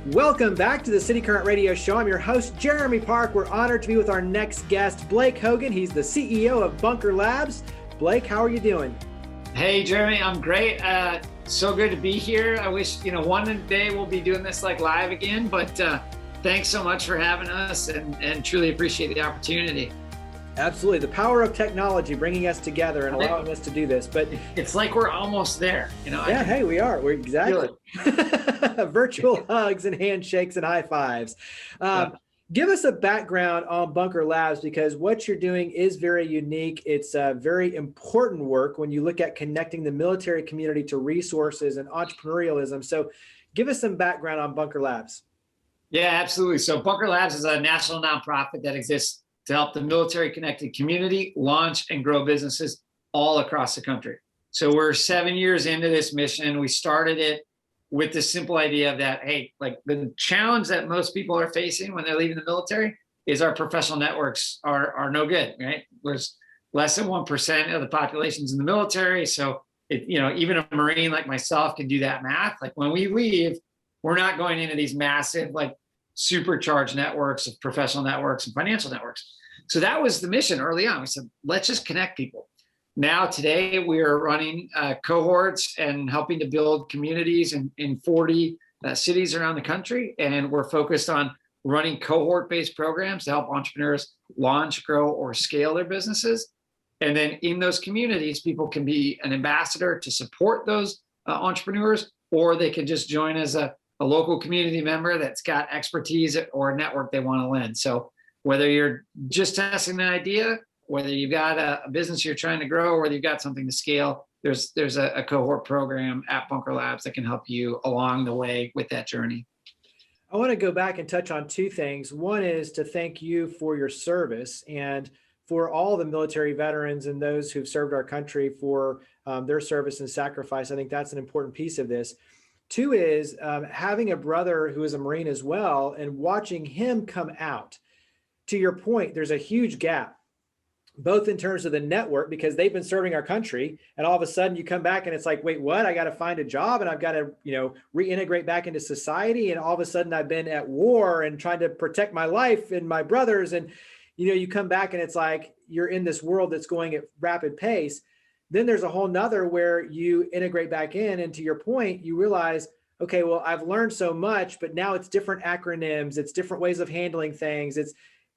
Welcome back to the City Current Radio Show. I'm your host, Jeremy Park. We're honored to be with our next guest, Blake Hogan. He's the CEO of Bunker Labs. Blake, how are you doing? Hey, Jeremy, I'm great. So good to be here. I wish, one day we'll be doing this like live again, but thanks so much for having us and truly appreciate the opportunity. Absolutely. The power of technology bringing us together and allowing us to do this. But it's like we're almost there. Yeah, hey, we are. We're exactly. Virtual hugs and handshakes and high fives. Give us a background on Bunker Labs, because what you're doing is very unique. It's very important work when you look at connecting the military community to resources and entrepreneurialism. So give us some background on Bunker Labs. Yeah, absolutely. So Bunker Labs is a national nonprofit that exists to help the military-connected community launch and grow businesses all across the country. So we're 7 years into this mission. We started it with the simple idea of that, hey, like the challenge that most people are facing when they're leaving the military is our professional networks are no good, right? There's less than 1% of the population's in the military. So, even a Marine like myself can do that math. Like when we leave, we're not going into these massive, like supercharged networks of professional networks and financial networks. So that was the mission early on. We said, let's just connect people. Now, today, we are running cohorts and helping to build communities in 40 cities around the country. And we're focused on running cohort-based programs to help entrepreneurs launch, grow, or scale their businesses. And then in those communities, people can be an ambassador to support those entrepreneurs, or they can just join as a local community member that's got expertise or a network they want to lend. So whether you're just testing an idea, whether you've got a business you're trying to grow, or whether you've got something to scale, there's a cohort program at Bunker Labs that can help you along the way with that journey. I want to go back and touch on two things. One is to thank you for your service and for all the military veterans and those who've served our country for their service and sacrifice. I think that's an important piece of this. Two is having a brother who is a Marine as well and watching him come out. To your point, there's a huge gap, both in terms of the network, because they've been serving our country, and all of a sudden you come back and it's like, wait, what? I got to find a job and I've got to, reintegrate back into society. And all of a sudden I've been at war and trying to protect my life and my brothers. And, you come back and it's like, you're in this world that's going at rapid pace. Then there's a whole nother where you integrate back in. And to your point, you realize, okay, well, I've learned so much, but now it's different acronyms. It's different ways of handling things.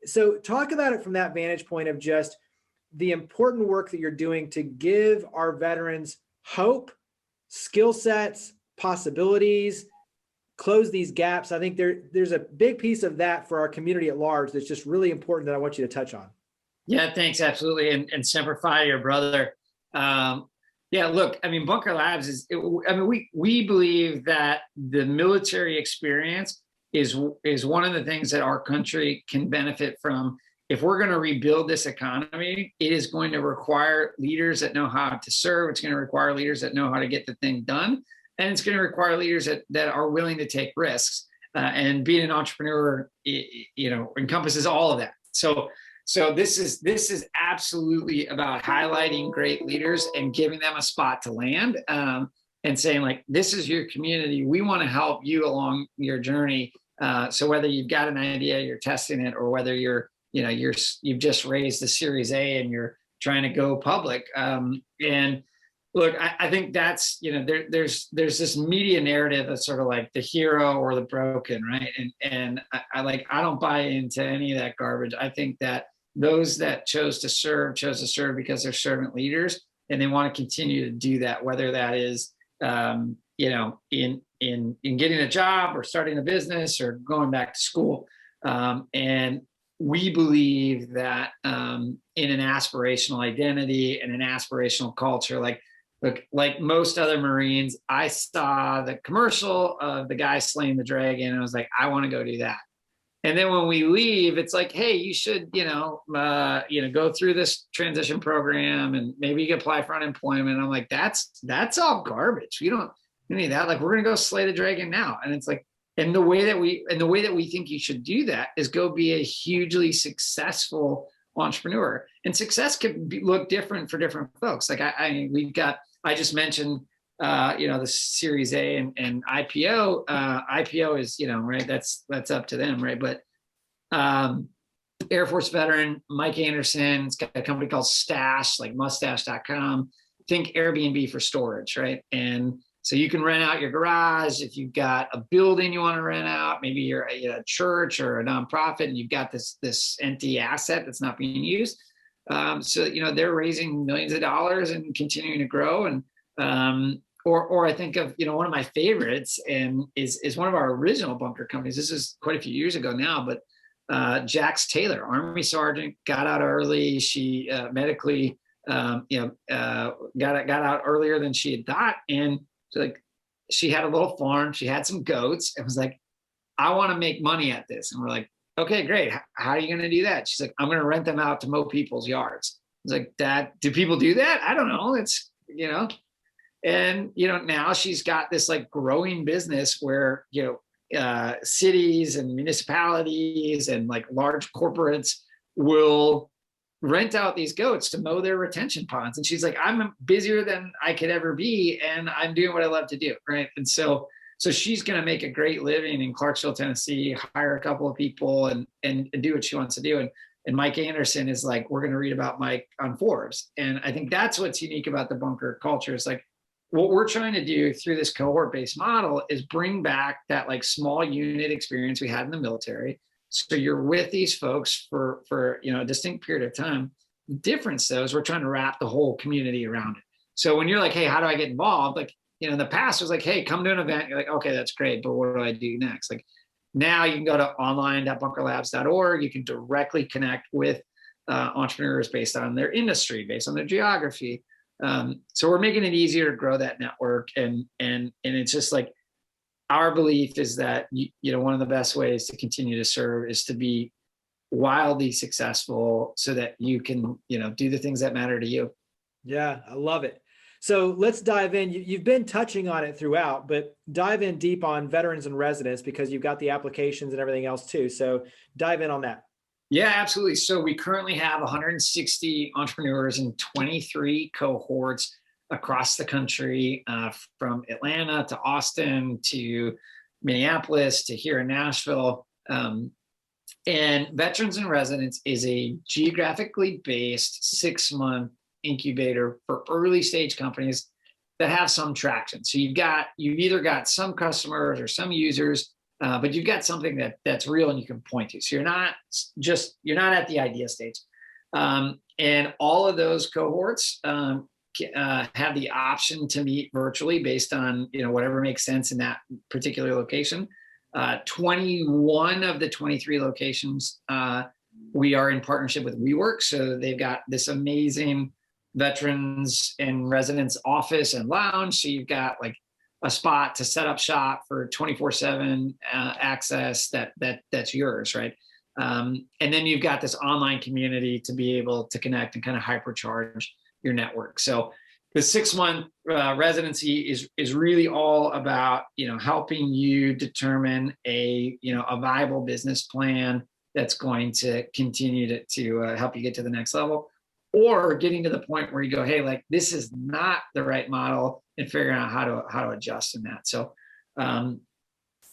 So talk about it from that vantage point of just the important work that you're doing to give our veterans hope, skill sets, possibilities, close these gaps. I think there's a big piece of that for our community at large that's just really important that I want you to touch on. Yeah, thanks. Absolutely. And Semper Fi, your brother. Look, Bunker Labs we believe that the military experience is one of the things that our country can benefit from. If we're going to rebuild this economy, it is going to require leaders that know how to serve. It's going to require leaders that know how to get the thing done. And it's going to require leaders that are willing to take risks. And being an entrepreneur, encompasses all of that. So this is absolutely about highlighting great leaders and giving them a spot to land, and saying, like, this is your community. We want to help you along your journey. So whether you've got an idea, you're testing it, or whether you've just raised a Series A and you're trying to go public. And look, I think that's, there's this media narrative that's sort of like the hero or the broken, right? And I don't buy into any of that garbage. I think that those that chose to serve because they're servant leaders, and they want to continue to do that, whether that is, in getting a job or starting a business or going back to school. And we believe that in an aspirational identity and an aspirational culture, like most other Marines, I saw the commercial of the guy slaying the dragon, and I was like, I want to go do that. And then when we leave, it's like, hey, you should, go through this transition program, and maybe you can apply for unemployment. I'm like, that's all garbage. We don't need that. Like, we're gonna go slay the dragon now. And it's like, and the way that we think you should do that is go be a hugely successful entrepreneur. And success can look different for different folks. Like I just mentioned the Series A and IPO. IPO is, right, that's up to them, right? But Air Force veteran Mike Anderson, it's got a company called Stash, like mustache.com. Think Airbnb for storage, right? And so you can rent out your garage if you've got a building you want to rent out. Maybe you're a church or a nonprofit, and you've got this empty asset that's not being used. So they're raising millions of dollars and continuing to grow. And or I think of one of my favorites, and is one of our original bunker companies. This is quite a few years ago now, but Jax Taylor, Army Sergeant, got out early. She medically got out earlier than she had thought, and she had a little farm, she had some goats, and was like, I want to make money at this. And we're like, okay, great. How are you going to do that? She's like, I'm going to rent them out to mow people's yards. It's like, that, do people do that? I don't know. It's, and, now she's got this like growing business where, cities and municipalities and like large corporates will rent out these goats to mow their retention ponds. And she's like, I'm busier than I could ever be, and I'm doing what I love to do, right? And so she's going to make a great living in Clarksville, Tennessee, hire a couple of people and do what she wants to do. And Mike Anderson is like, we're going to read about Mike on Forbes. And I think that's what's unique about the bunker culture. It's like, what we're trying to do through this cohort-based model is bring back that like small unit experience we had in the military. So you're with these folks for a distinct period of time. The difference, though, is we're trying to wrap the whole community around it. So when you're like, hey, how do I get involved? Like, in the past, it was like, hey, come to an event. You're like, okay, that's great, but what do I do next? Like, now you can go to online.bunkerlabs.org. You can directly connect with entrepreneurs based on their industry, based on their geography. So we're making it easier to grow that network, and it's just like, our belief is that one of the best ways to continue to serve is to be wildly successful, so that you can do the things that matter to you. Yeah, I love it. So let's dive in. You've been touching on it throughout, but dive in deep on veterans and residents, because you've got the applications and everything else too. So dive in on that. Yeah, absolutely. So we currently have 160 entrepreneurs in 23 cohorts across the country, from Atlanta to Austin to Minneapolis to here in Nashville. And Veterans and Residents is a geographically based 6-month incubator for early stage companies that have some traction. So you've either got some customers or some users, but you've got something that's real and you can point to. So you're not at the idea stage. And all of those cohorts have the option to meet virtually based on whatever makes sense in that particular location. 21 of the 23 locations we are in partnership with WeWork, so they've got this amazing veterans and residents office and lounge. So you've got like a spot to set up shop for 24/7 access that's yours, right? And then you've got this online community to be able to connect and kind of hypercharge your network. So the 6-month residency is really all about helping you determine a viable business plan that's going to continue to help you get to the next level, or getting to the point where you go, hey, like, this is not the right model, and figuring out how to adjust in that. So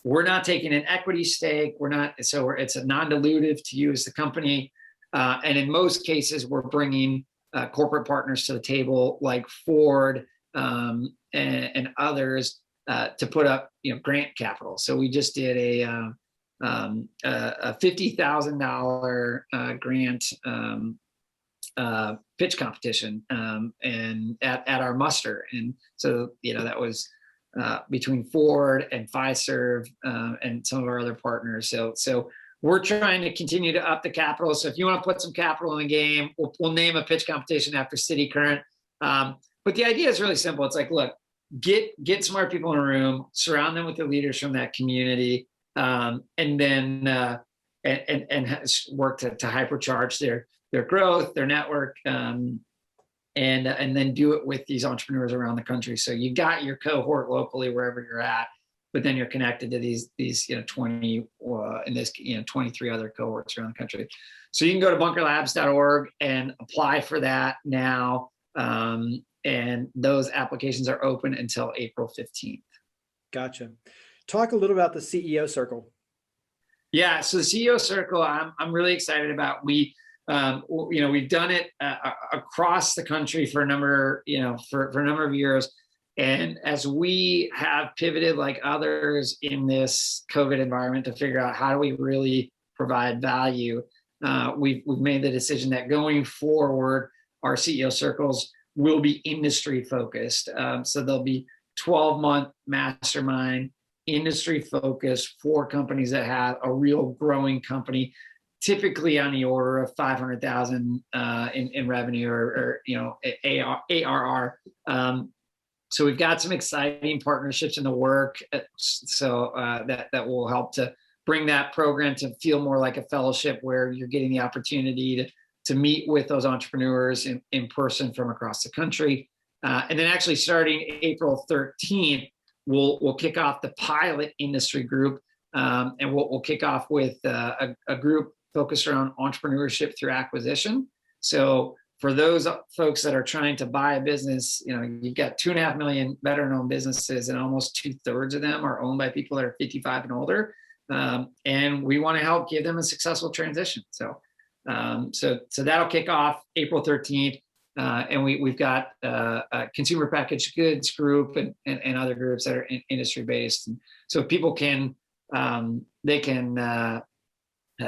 we're not taking an equity stake. It's a non-dilutive to you as the company. And in most cases, we're bringing corporate partners to the table, like Ford and others, to put up grant capital. So we just did a $50,000 grant pitch competition and at our muster. And so that was between Ford and Fiserv and some of our other partners. So we're trying to continue to up the capital. So if you want to put some capital in the game, we'll name a pitch competition after cityCURRENT. But the idea is really simple. It's like, look, get smart people in a room, surround them with the leaders from that community, and then and work to hypercharge their growth, their network, and then do it with these entrepreneurs around the country. So you got your cohort locally wherever you're at, but then you're connected to these 20 in this 23 other cohorts around the country. So you can go to bunkerlabs.org and apply for that now. and those applications are open until April 15th. Gotcha. Talk a little about the CEO Circle. Yeah, so the CEO Circle, I'm really excited about. We've done it across the country for a number, for a number of years. And as we have pivoted like others in this COVID environment to figure out how do we really provide value, we've made the decision that going forward, our CEO Circles will be industry focused. So there'll be 12-month mastermind, industry focused for companies that have a real growing company, typically on the order of 500,000 in revenue or ARR. So we've got some exciting partnerships in the work, so that will help to bring that program to feel more like a fellowship where you're getting the opportunity to meet with those entrepreneurs in person from across the country. And then actually starting April 13th, we'll kick off the pilot industry group, and we'll kick off with a group focused around entrepreneurship through acquisition. So for those folks that are trying to buy a business, you've got 2.5 million veteran-owned businesses, and almost 2/3 of them are owned by people that are 55 and older. And we want to help give them a successful transition. So that'll kick off April 13th. And we've got a consumer packaged goods group and other groups that are industry based. And so people can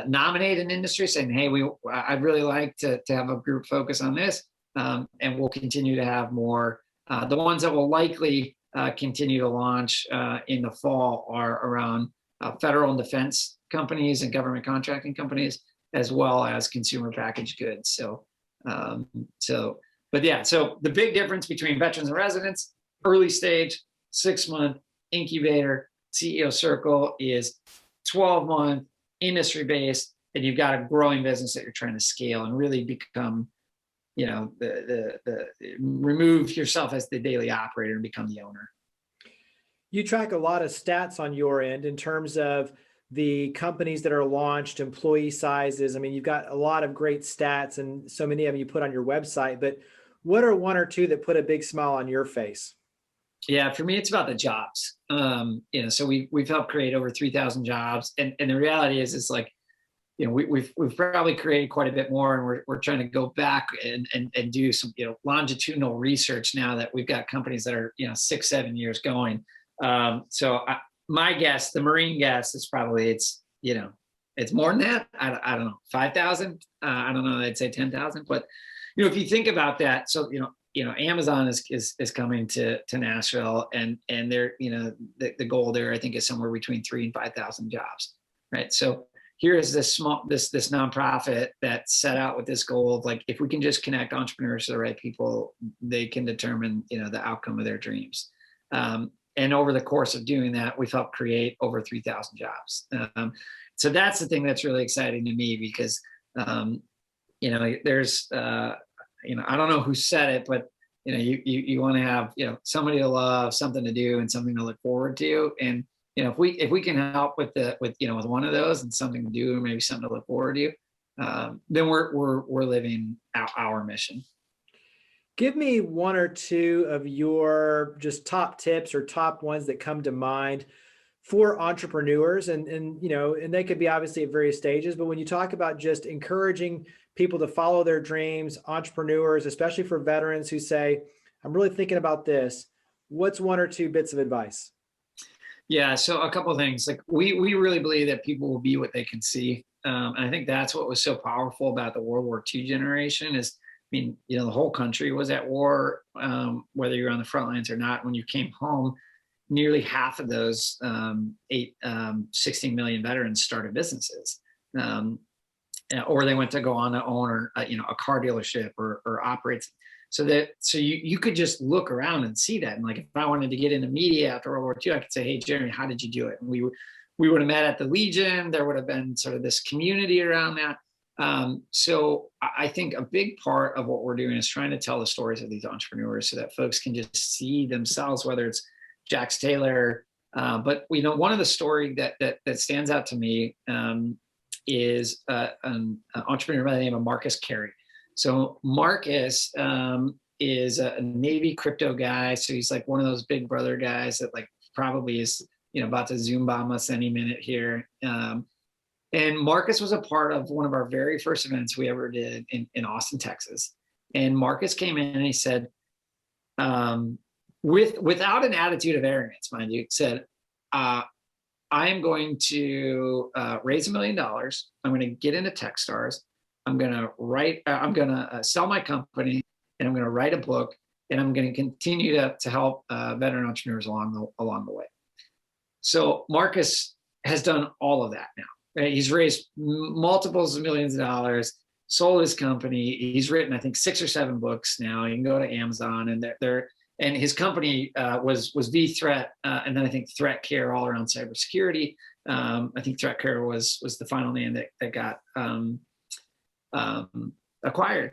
nominate an industry saying, hey, I'd really like to have a group focus on this. And we'll continue to have more. The ones that will likely continue to launch in the fall are around federal and defense companies and government contracting companies, as well as consumer packaged goods. So the big difference between veterans and residents, early stage, 6-month incubator, CEO Circle is 12-month industry based, and you've got a growing business that you're trying to scale and really become, remove yourself as the daily operator and become the owner. You track a lot of stats on your end in terms of the companies that are launched, employee sizes. I mean, you've got a lot of great stats, and so many of them you put on your website, but what are one or two that put a big smile on your face? Yeah, for me, it's about the jobs. So we've helped create over 3,000 jobs, and the reality is, it's like, we've probably created quite a bit more, and we're trying to go back and do some longitudinal research now that we've got companies that are 6-7 years going. My guess, the Marine guess, is probably it's more than that. I don't know, 5,000. I don't know. I'd say 10,000. But if you think about that, so Amazon is coming to Nashville, and they're the goal there, I think, is somewhere between 3,000 and 5,000 jobs, right? So here is this nonprofit that set out with this goal of, like, if we can just connect entrepreneurs to the right people, they can determine the outcome of their dreams. And over the course of doing that, we've helped create over 3,000 jobs. So that's the thing that's really exciting to me, because there's I don't know who said it, but you want to have somebody to love, something to do, and something to look forward to. And if we can help with one of those, and something to do, or maybe something to look forward to, then we're living our mission. Give me one or two of your just top tips or top ones that come to mind for entrepreneurs, and they could be obviously at various stages, but when you talk about just encouraging people to follow their dreams, entrepreneurs, especially for veterans who say, I'm really thinking about this, what's one or two bits of advice? Yeah, so a couple of things. Like, we really believe that people will be what they can see. And I think that's what was so powerful about the World War II generation is, the whole country was at war, whether you're on the front lines or not. When you came home, nearly half of those 16 million veterans started businesses, or they went to go on to own a car dealership or operate. So you could just look around and see that. And, like, if I wanted to get into media after World War II, I could say, hey, Jeremy, how did you do it? And we would have met at the Legion. There would have been sort of this community around that. So I think a big part of what we're doing is trying to tell the stories of these entrepreneurs so that folks can just see themselves, whether it's Jax Taylor. But one of the story that stands out to me is an entrepreneur by the name of Marcus Carey. So Marcus is a Navy crypto guy. So he's like one of those big brother guys that like probably is, about to Zoom bomb us any minute here. And Marcus was a part of one of our very first events we ever did in Austin, Texas. And Marcus came in and he said, without an attitude of arrogance, mind you, said, I am going to raise $1 million. I'm going to get into Techstars. I'm going to sell my company, and I'm going to write a book, and I'm going to continue to help veteran entrepreneurs along the way. So Marcus has done all of that now. Right? He's raised multiples of millions of dollars, sold his company. He's written, I think, 6 or 7 books now. You can go to Amazon, and his company was V-Threat, and then I think Threat Care, all around cybersecurity. I think Threat Care was the final name that got acquired.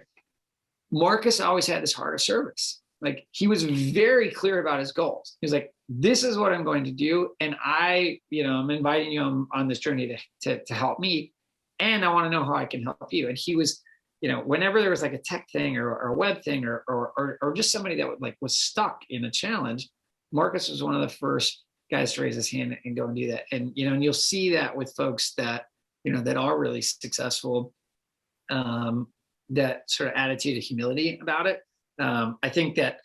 Marcus always had this heart of service. Like, he was very clear about his goals. He was like, this is what I'm going to do. And I'm inviting you on this journey to help me. And I want to know how I can help you. And he was, whenever there was like a tech thing or a web thing or just somebody that was stuck in a challenge, Marcus was one of the first guys to raise his hand and go and do that. And, and you'll see that with folks that, that are really successful, that sort of attitude of humility about it. I think that,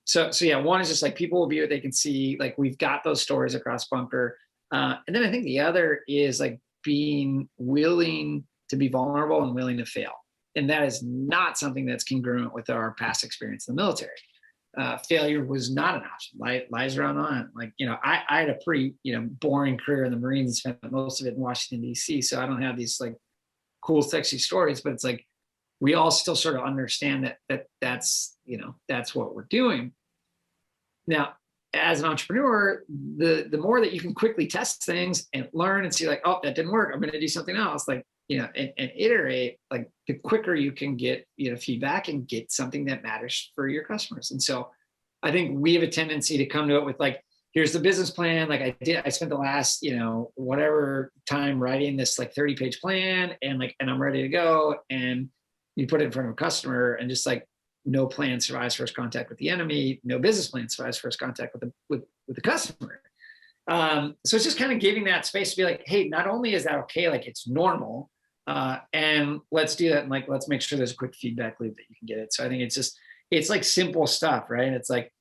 so yeah, one is just like people will view it, they can see, like, we've got those stories across Bunker. And then I think the other is like being willing to be vulnerable and willing to fail. And that is not something that's congruent with our past experience in the military. Failure was not an option. Lies around on. Like, I had a pretty, boring career in the Marines, spent most of it in Washington, D.C. So I don't have these like cool, sexy stories, but it's like, we all still sort of understand that's what we're doing. Now, as an entrepreneur, the more that you can quickly test things and learn and see like, oh, that didn't work, I'm going to do something else. Like, and iterate, like, the quicker you can get, feedback and get something that matters for your customers. And so I think we have a tendency to come to it with like, here's the business plan. Like I spent the last, whatever time writing this like 30-page plan and I'm ready to go. And you put it in front of a customer and just like, no plan survives first contact with the enemy. No business plan survives first contact with the customer. So it's just kind of giving that space to be like, hey, not only is that okay, like it's normal, and let's do that. And like, let's make sure there's a quick feedback loop that you can get it. So I think it's like simple stuff, right? It's like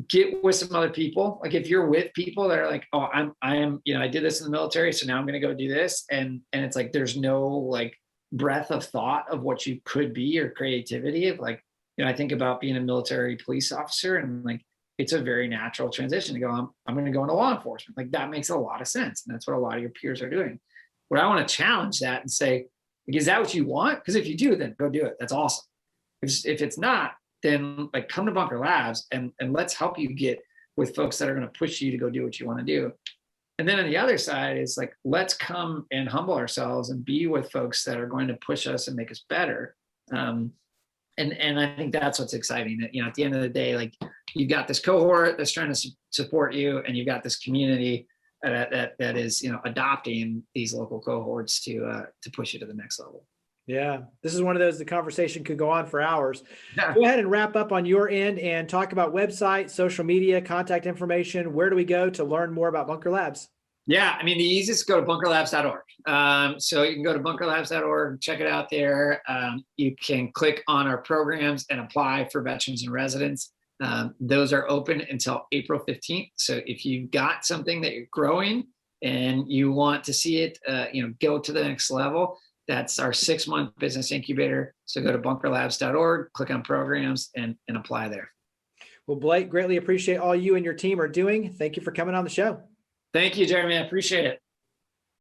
get with some other people. Like if you're with people that are like, oh, I am, I did this in the military, so now I'm going to go do this. And it's like, there's no like breadth of thought of what you could be or creativity of like, I think about being a military police officer and like, it's a very natural transition to go, I'm going to go into law enforcement. Like that makes a lot of sense. And that's what a lot of your peers are doing. But I want to challenge that and say, is that what you want? Because if you do, then go do it. That's awesome. If it's not, then like come to Bunker Labs and let's help you get with folks that are going to push you to go do what you want to do. And then on the other side is like, let's come and humble ourselves and be with folks that are going to push us and make us better. And I think that's what's exciting. That, at the end of the day, like you've got this cohort that's trying to support you, and you've got this community that is, adopting these local cohorts to push you to the next level. Yeah, this is one of those, the conversation could go on for hours. Yeah. Go ahead and wrap up on your end and talk about website, social media, contact information. Where do we go to learn more about Bunker Labs? Yeah, I mean, the easiest is go to bunkerlabs.org. So you can go to bunkerlabs.org, check it out there. You can click on our programs and apply for veterans and residents. Those are open until April 15th. So if you've got something that you're growing and you want to see it, go to the next level, that's our 6-month business incubator. So go to bunkerlabs.org, click on programs and apply there. Well, Blake, greatly appreciate all you and your team are doing. Thank you for coming on the show. Thank you, Jeremy. I appreciate it.